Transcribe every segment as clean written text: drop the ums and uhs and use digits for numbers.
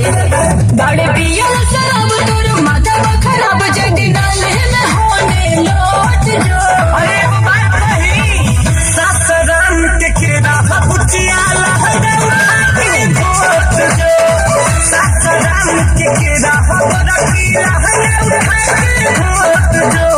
बड़े पियल शराब तोर माथा खराब जल्दी नाले में होने लौट जो। अरे वो बात नहीं सासाराम के केरा बुचिया लहरे उठा के घोट जो। सासाराम के केरा बरकी लहरे उठा के घोट जो।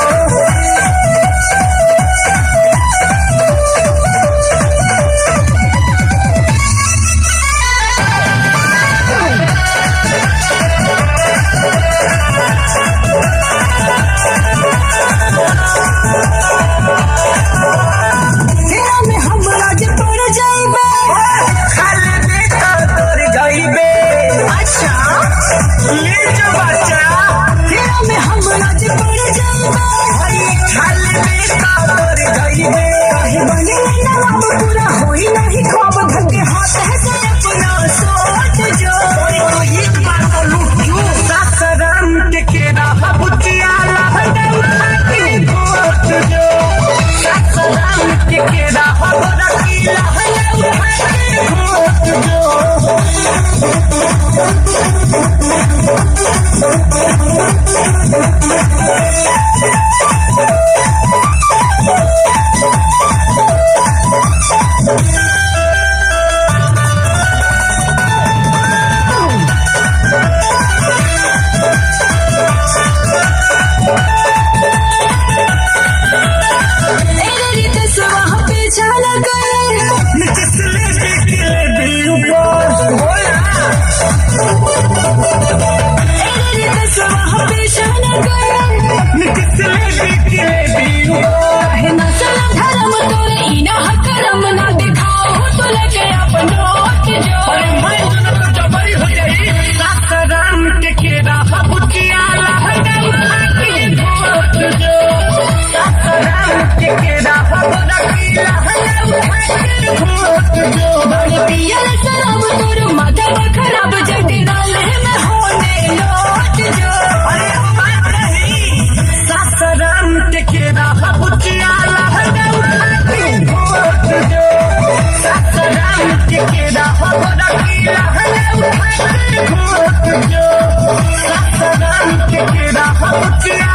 बड़े पियल शराब तोर माथा खराब जल्दी नाले में होने लौट जो। अरे वो बात नहीं सासाराम के केरा बुचिया लहरे उठा के घोट जो। सासाराम के केरा बरकी लहरे उठा के घोट जो। सासाराम के केरा बुचिया